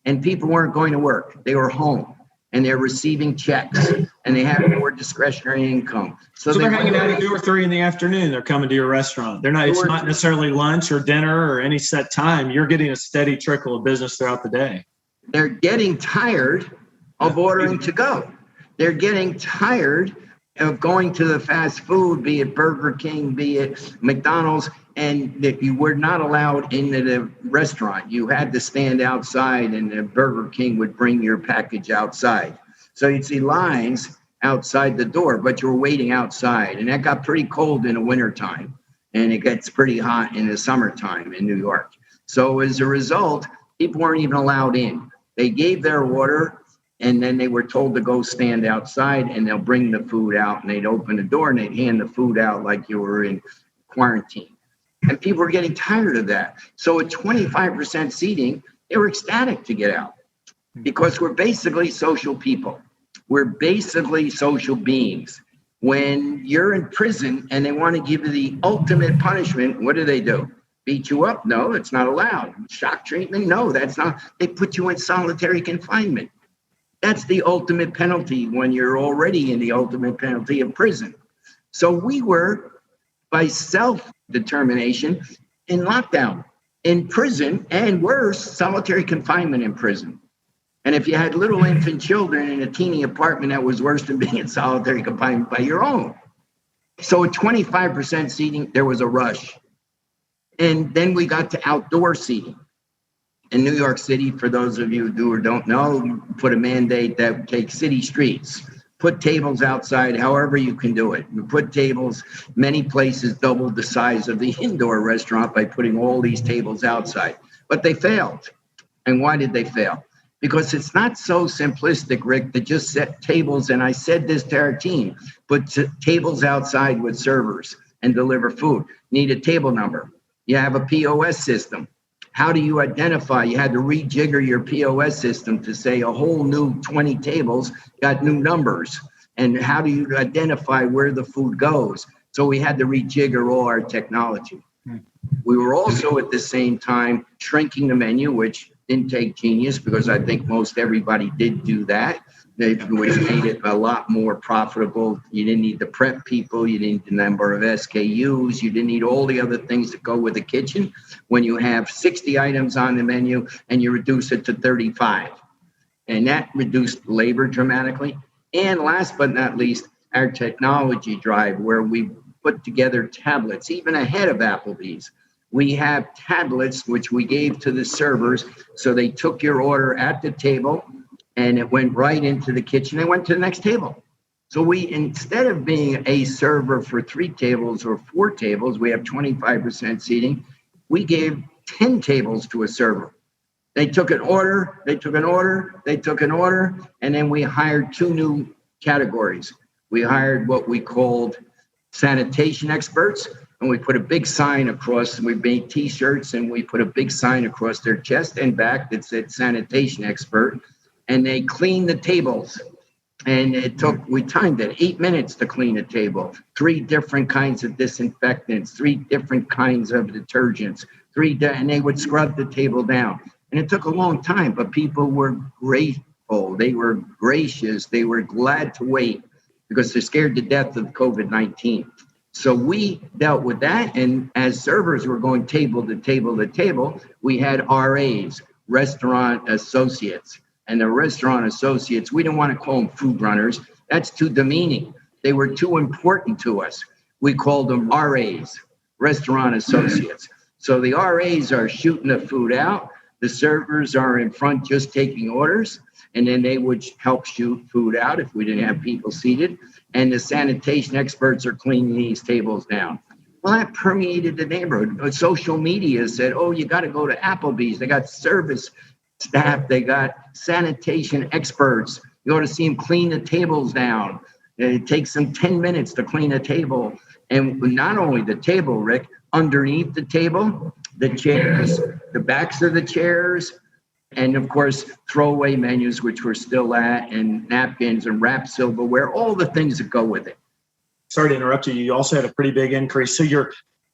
And people weren't going to work. They were home and they're receiving checks and they have more discretionary income. So they're hanging out at 2 or 3 in the afternoon. They're coming to your restaurant. It's not necessarily lunch or dinner or any set time. You're getting a steady trickle of business throughout the day. They're getting tired of ordering to go. They're getting tired of going to the fast food, be it Burger King, be it McDonald's, and that you were not allowed into the restaurant. You had to stand outside and the Burger King would bring your package outside. So you'd see lines outside the door, but you were waiting outside. And that got pretty cold in the wintertime. And it gets pretty hot in the summertime in New York. So as a result, people weren't even allowed in. They gave their order and then they were told to go stand outside and they'll bring the food out and they'd open the door and they'd hand the food out like you were in quarantine. And people were getting tired of that. So at 25% seating, they were ecstatic to get out because we're basically social people. We're basically social beings. When you're in prison and they want to give you the ultimate punishment, what do? Beat you up? No, it's not allowed. Shock treatment? No, that's not. They put you in solitary confinement. That's the ultimate penalty when you're already in the ultimate penalty of prison. So we were, by self-determination, in lockdown, in prison, and worse, solitary confinement in prison. And if you had little infant children in a teeny apartment, that was worse than being in solitary confinement by your own. So at 25% seating, there was a rush. And then we got to outdoor seating. In New York City, for those of you who do or don't know, put a mandate that would take city streets. Put tables outside, however you can do it. You put tables, many places doubled the size of the indoor restaurant by putting all these tables outside. But they failed. And why did they fail? Because it's not so simplistic, Rick, to just set tables, and I said this to our team, put tables outside with servers and deliver food. Need a table number. You have a POS system. How do you identify? You had to rejigger your POS system to say a whole new 20 tables got new numbers. And how do you identify where the food goes? So we had to rejigger all our technology. We were also at the same time shrinking the menu, which didn't take genius because I think most everybody did do that. Which made it a lot more profitable. You didn't need the prep people. You didn't need the number of SKUs. You didn't need all the other things that go with the kitchen. When you have 60 items on the menu and you reduce it to 35. And that reduced labor dramatically. And last but not least, our technology drive, where we put together tablets, even ahead of Applebee's. We have tablets which we gave to the servers. So they took your order at the table and it went right into the kitchen and went to the next table. So we, instead of being a server for 3 tables or 4 tables, we have 25% seating. We gave 10 tables to a server. They took an order, and then we hired 2 new categories. We hired what we called sanitation experts, and we put a big sign across, we made t-shirts and we put a big sign across their chest and back that said sanitation expert, and they cleaned the tables. And we timed it 8 minutes to clean a table, 3 different kinds of disinfectants, 3 different kinds of detergents, and they would scrub the table down. And it took a long time, but people were grateful. They were gracious. They were glad to wait because they're scared to death of COVID-19. So we dealt with that. And as servers were going table to table to table, we had RAs, restaurant associates. And the restaurant associates, we didn't want to call them food runners. That's too demeaning. They were too important to us. We called them RAs, restaurant associates. So the RAs are shooting the food out. The servers are in front just taking orders. And then they would help shoot food out if we didn't have people seated. And the sanitation experts are cleaning these tables down. Well, that permeated the neighborhood. Social media said, oh, you got to go to Applebee's. They got service staff, they got sanitation experts. You ought to see them clean the tables down. It takes them 10 minutes to clean a table. And not only the table, Rick, underneath the table, the chairs, the backs of the chairs, and of course, throwaway menus, which we're still at, and napkins and wrapped silverware, all the things that go with it. Sorry to interrupt you. You also had a pretty big increase. So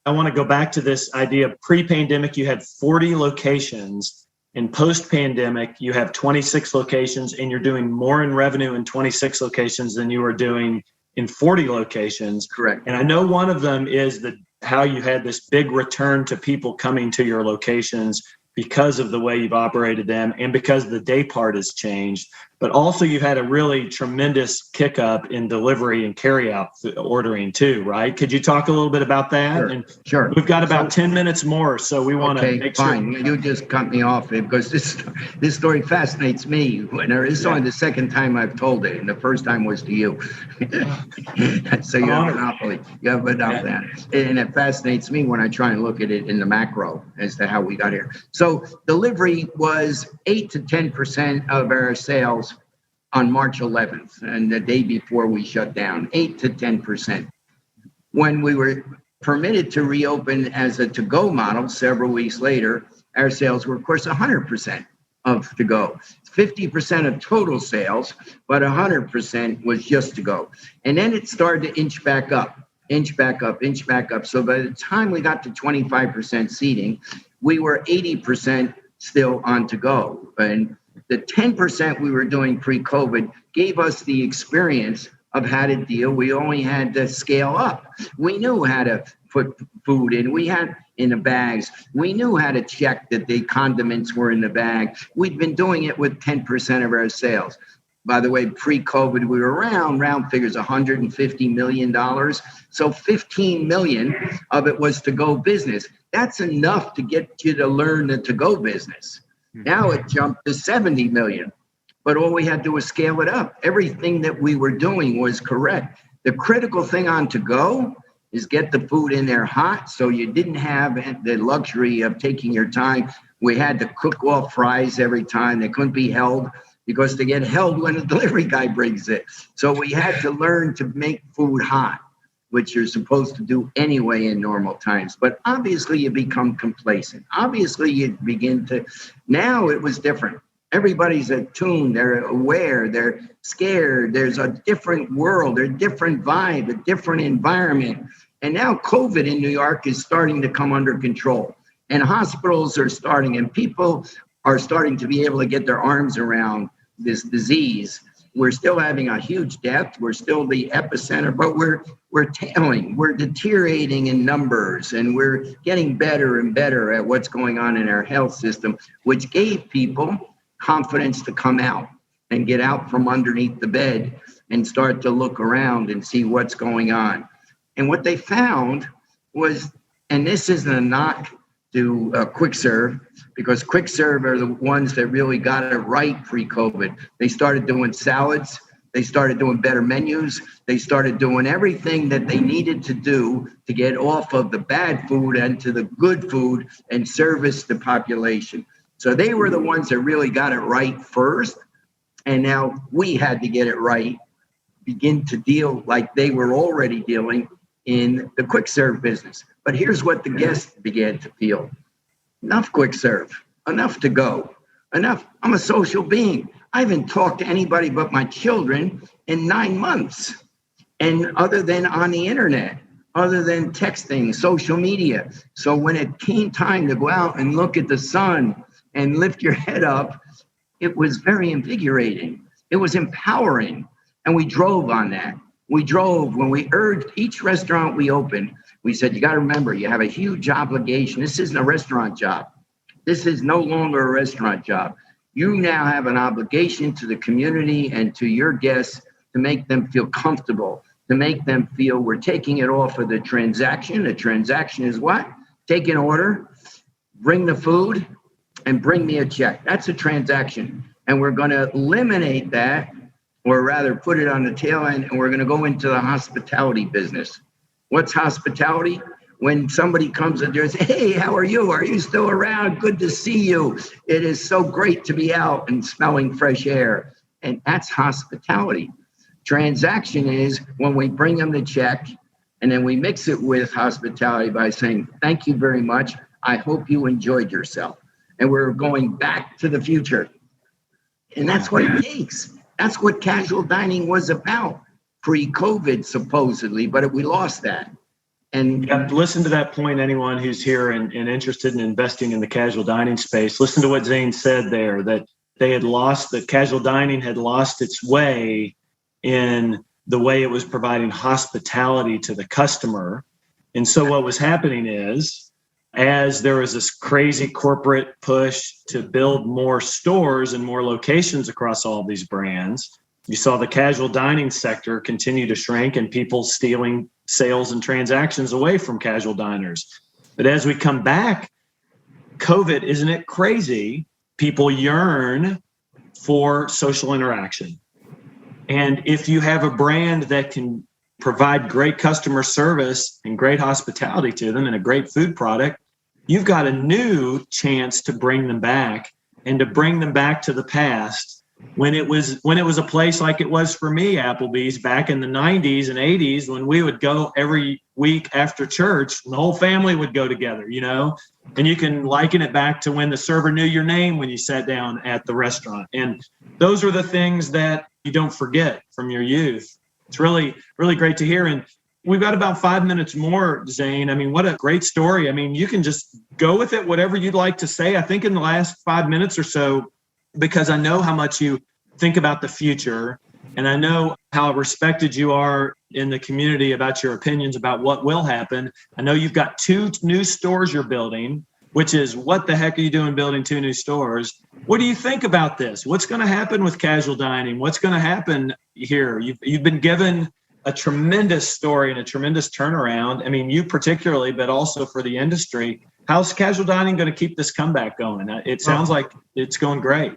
I want to go back to this idea of pre-pandemic, you had 40 locations. In post-pandemic, you have 26 locations and you're doing more in revenue in 26 locations than you were doing in 40 locations. Correct. And I know one of them is how you had this big return to people coming to your locations because of the way you've operated them and because the day part has changed. But also you had a really tremendous kick up in delivery and carry out ordering too, right? Could you talk a little bit about that? Sure. We've got about 10 minutes more, so we want to make sure. Fine. You just cut me off because this story fascinates me. It's only the second time I've told it, and the first time was to you. So you have a monopoly. You have a monopoly. And it fascinates me when I try and look at it in the macro as to how we got here. So delivery was 8 to 10% of our sales on March 11th, and the day before we shut down, 8 to 10%. When we were permitted to reopen as a to-go model several weeks later, our sales were, of course, 100% of to-go. 50% of total sales, but 100% was just to-go. And then it started to inch back up. So by the time we got to 25% seating, we were 80% still on to-go. And the 10% we were doing pre-COVID gave us the experience of how to deal. We only had to scale up. We knew how to put food in. We had in the bags. We knew how to check that the condiments were in the bag. We'd been doing it with 10% of our sales. By the way, pre-COVID, we were around round figures, $150 million. So 15 million of it was to-go business. That's enough to get you to learn the to-go business. Now it jumped to 70 million, but all we had to do was scale it up. Everything that we were doing was correct. The critical thing on to-go is get the food in there hot, so you didn't have the luxury of taking your time. We had to cook off fries every time. They couldn't be held because they get held when the delivery guy brings it. So we had to learn to make food hot, which you're supposed to do anyway in normal times. But obviously you become complacent. Obviously you begin to, now it was different. Everybody's attuned, they're aware, they're scared. There's a different world, a different vibe, a different environment. And now COVID in New York is starting to come under control. And hospitals are starting, and people are starting to be able to get their arms around this disease. We're still having a huge death. We're still the epicenter, but we're tailing. We're deteriorating in numbers, and we're getting better and better at what's going on in our health system, which gave people confidence to come out and get out from underneath the bed and start to look around and see what's going on. And what they found was, and this isn't a knock to quick serve, because quick serve are the ones that really got it right pre-COVID. They started doing salads. They started doing better menus. They started doing everything that they needed to do to get off of the bad food and to the good food and service the population. So they were the ones that really got it right first. And now we had to get it right, begin to deal like they were already dealing in the quick serve business. But here's what the guests began to feel. Enough quick serve, enough to go, enough. I'm a social being. I haven't talked to anybody but my children in 9 months. And other than on the internet, other than texting, social media. So when it came time to go out and look at the sun and lift your head up, it was very invigorating. It was empowering. And we drove on that. We drove when we urged each restaurant we opened. We said, you got to remember, you have a huge obligation. This isn't a restaurant job. This is no longer a restaurant job. You now have an obligation to the community and to your guests to make them feel comfortable, to make them feel we're taking it off of the transaction. The transaction is what? Take an order, bring the food, and bring me a check. That's a transaction. And we're going to eliminate that, or rather put it on the tail end, and we're going to go into the hospitality business. What's hospitality? When somebody comes in there and says, hey, how are you? Are you still around? Good to see you. It is so great to be out and smelling fresh air. And that's hospitality. Transaction is when we bring them the check, and then we mix it with hospitality by saying, thank you very much. I hope you enjoyed yourself. And we're going back to the future. And that's what it takes. That's what casual dining was about pre-COVID, supposedly, but we lost that. And listen to that point, anyone who's here and interested in investing in the casual dining space. Listen to what Zane said there, that that casual dining had lost its way in the way it was providing hospitality to the customer. And so what was happening is, as there was this crazy corporate push to build more stores and more locations across all these brands, you saw the casual dining sector continue to shrink and people stealing sales and transactions away from casual diners. But as we come back, COVID, isn't it crazy? People yearn for social interaction. And if you have a brand that can provide great customer service and great hospitality to them and a great food product, you've got a new chance to bring them back and to bring them back to the past when it was a place like it was for me, Applebee's, back in the 90s and 80s, when we would go every week after church and the whole family would go together, and you can liken it back to when the server knew your name when you sat down at the restaurant. And those are the things that you don't forget from your youth. It's really, really great to hear. And we've got about 5 minutes more, Zane. I mean, what a great story. I mean, you can just go with it, whatever you'd like to say. I think in the last 5 minutes or so, because I know how much you think about the future, and I know how respected you are in the community about your opinions about what will happen. I know you've got 2 new stores you're building, which is, what the heck are you doing building 2 new stores? What do you think about this? What's going to happen with casual dining? What's going to happen here? You've been given a tremendous story and a tremendous turnaround. I mean, you particularly, but also for the industry. How's casual dining going to keep this comeback going? It sounds like it's going great.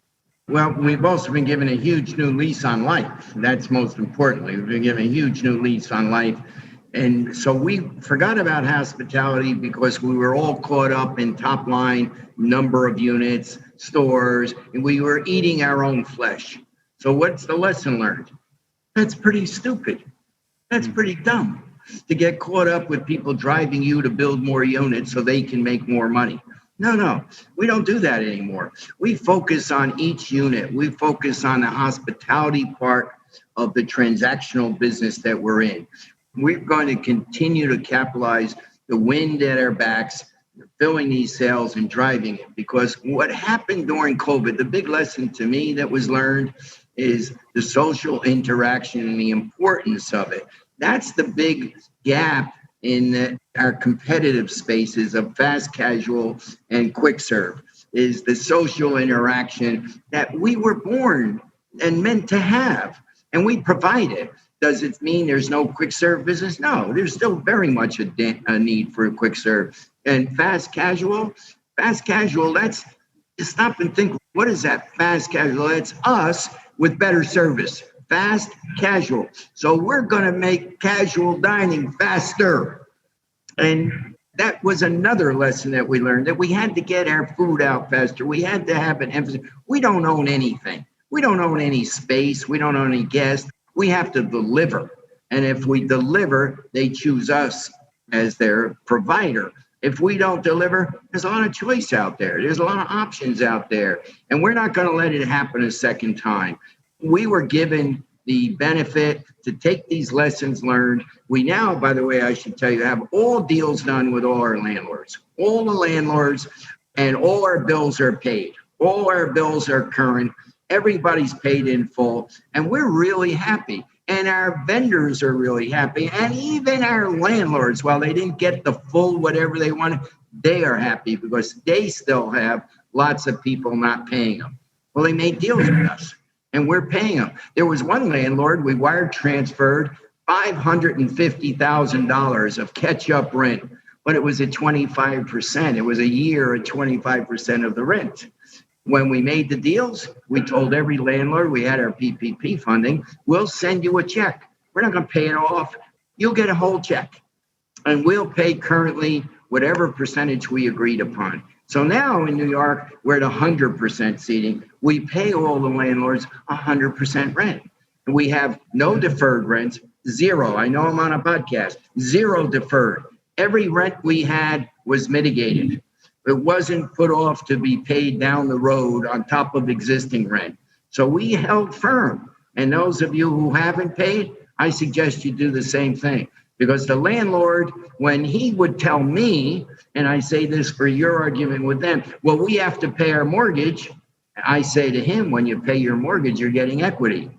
Well, we've also been given a huge new lease on life. That's most importantly. We've been given a huge new lease on life. And so we forgot about hospitality because we were all caught up in top line, number of units, stores, and we were eating our own flesh. So what's the lesson learned? That's pretty stupid. That's pretty dumb to get caught up with people driving you to build more units so they can make more money. No, we don't do that anymore. We focus on each unit. We focus on the hospitality part of the transactional business that we're in. We're going to continue to capitalize the wind at our backs, filling these sales and driving it. Because what happened during COVID, the big lesson to me that was learned is the social interaction and the importance of it. That's the big gap in our competitive spaces of fast casual and quick serve, is the social interaction that we were born and meant to have, and we provide it. Does it mean there's no quick serve business? No, there's still very much a need for a quick serve. And fast casual, that's, stop and think, what is that fast casual? That's us with better service, fast casual. So we're going to make casual dining faster. And that was another lesson that we learned, that we had to get our food out faster. We had to have an emphasis. We don't own anything. We don't own any space. We don't own any guests. We have to deliver. And if we deliver, they choose us as their provider. If we don't deliver, there's a lot of choice out there. There's a lot of options out there. And we're not going to let it happen a second time. We were given the benefit to take these lessons learned. We now, by the way, I should tell you, have all deals done with all our landlords. All the landlords, and all our bills are paid. All our bills are current. Everybody's paid in full. And we're really happy. And our vendors are really happy. And even our landlords, while they didn't get the full whatever they wanted, they are happy because they still have lots of people not paying them. Well, they made deals with us and we're paying them. There was one landlord, we wire transferred $550,000 of catch-up rent, but it was at 25%. It was a year at 25% of the rent. When we made the deals, we told every landlord, we had our PPP funding, we'll send you a check. We're not going to pay it off. You'll get a whole check. And we'll pay currently whatever percentage we agreed upon. So now in New York, we're at 100% seating. We pay all the landlords 100% rent. And we have no deferred rents, zero. I know I'm on a podcast, zero deferred. Every rent we had was mitigated. It wasn't put off to be paid down the road on top of existing rent. So we held firm. And those of you who haven't paid, I suggest you do the same thing. Because the landlord, when he would tell me, and I say this for your argument with them, well, we have to pay our mortgage. I say to him, when you pay your mortgage, you're getting equity.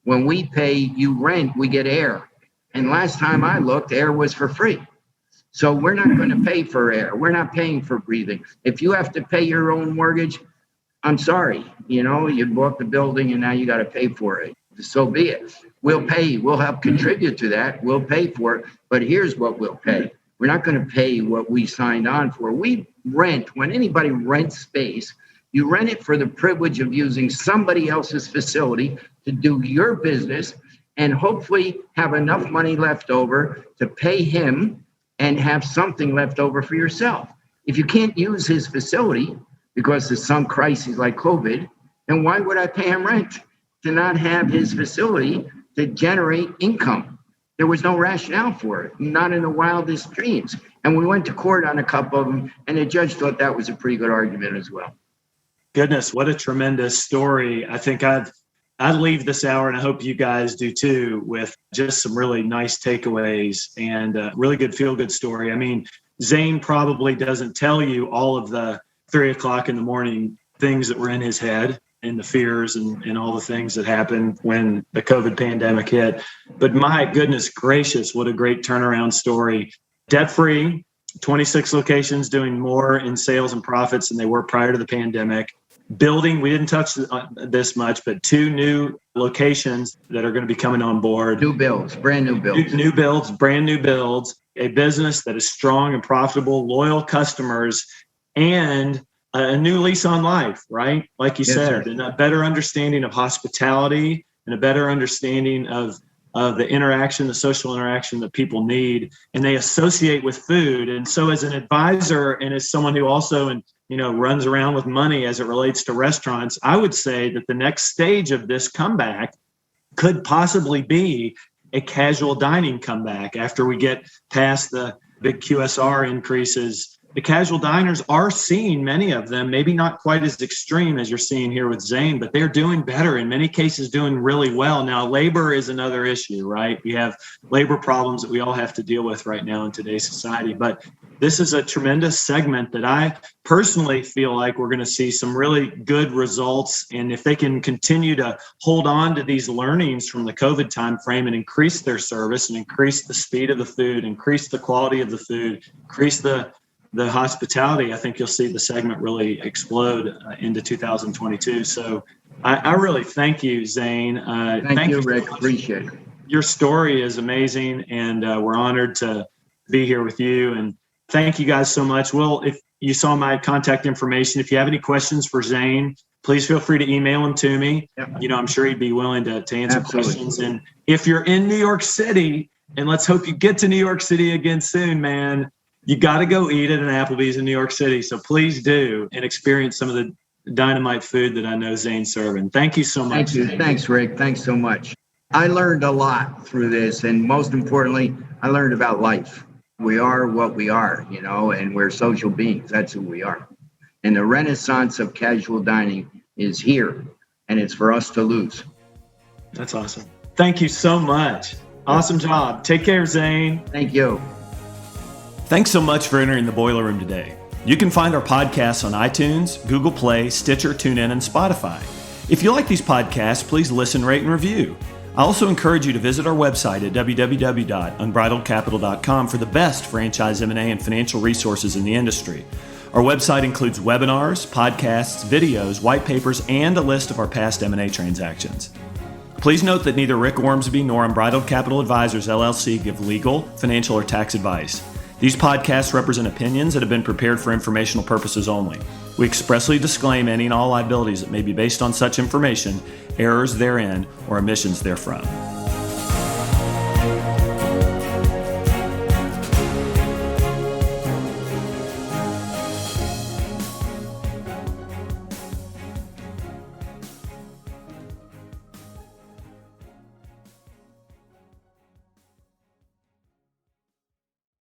When we pay you rent, we get air. And last time I looked, air was for free. So we're not going to pay for air. We're not paying for breathing. If you have to pay your own mortgage, I'm sorry. You know, you bought the building and now you got to pay for it. So be it. We'll pay. We'll help contribute to that. We'll pay for it. But here's what we'll pay. We're not going to pay what we signed on for. We rent. When anybody rents space, you rent it for the privilege of using somebody else's facility to do your business and hopefully have enough money left over to pay him and have something left over for yourself. If you can't use his facility because of some crisis like COVID, then why would I pay him rent to not have his facility to generate income? There was no rationale for it, not in the wildest dreams. And we went to court on a couple of them, and the judge thought that was a pretty good argument as well. Goodness, what a tremendous story. I think I'd leave this hour, and I hope you guys do too, with just some really nice takeaways and a really good feel-good story. I mean, Zane probably doesn't tell you all of the 3 o'clock in the morning things that were in his head and the fears and all the things that happened when the COVID pandemic hit. But my goodness gracious, what a great turnaround story. Debt-free, 26 locations doing more in sales and profits than they were prior to the pandemic. Building, we didn't touch this much, but 2 new locations that are going to be coming on board. New builds, brand new builds. New builds, brand new builds. A business that is strong and profitable, loyal customers, and a new lease on life, right? Like you said, and a better understanding of hospitality and a better understanding of the interaction, the social interaction that people need, and they associate with food. And so as an advisor and as someone who also runs around with money as it relates to restaurants, I would say that the next stage of this comeback could possibly be a casual dining comeback after we get past the big QSR increases. The casual diners are seeing, many of them, maybe not quite as extreme as you're seeing here with Zane, but they're doing better, in many cases doing really well. Now, labor is another issue, right? We have labor problems that we all have to deal with right now in today's society. But this is a tremendous segment that I personally feel like we're going to see some really good results. And if they can continue to hold on to these learnings from the COVID timeframe and increase their service and increase the speed of the food, increase the quality of the food, increase the hospitality, I think you'll see the segment really explode into 2022. So I really thank you, Zane. Thank you, Rick. Appreciate it. your story is amazing, and we're honored to be here with you. And thank you guys so much. Well, if you saw my contact information, if you have any questions for Zane, please feel free to email him to me. Yep. I'm sure he'd be willing to answer Absolutely. questions. And if you're in New York City, and let's hope you get to New York City again soon, man, you got to go eat at an Applebee's in New York City. So please do, and experience some of the dynamite food that I know Zane's serving. Thank you so much. Thank you. Zane. Thanks, Rick. Thanks so much. I learned a lot through this, and most importantly, I learned about life. We are what we are, and we're social beings. That's who we are. And the renaissance of casual dining is here, and it's for us to lose. That's awesome. Thank you so much. Awesome job. Take care, Zane. Thank you. Thanks so much for entering the Boiler Room today. You can find our podcasts on iTunes, Google Play, Stitcher, TuneIn, and Spotify. If you like these podcasts, please listen, rate, and review. I also encourage you to visit our website at www.unbridledcapital.com for the best franchise M&A and financial resources in the industry. Our website includes webinars, podcasts, videos, white papers, and a list of our past M&A transactions. Please note that neither Rick Ormsby nor Unbridled Capital Advisors LLC give legal, financial, or tax advice. These podcasts represent opinions that have been prepared for informational purposes only. We expressly disclaim any and all liabilities that may be based on such information, errors therein, or omissions therefrom.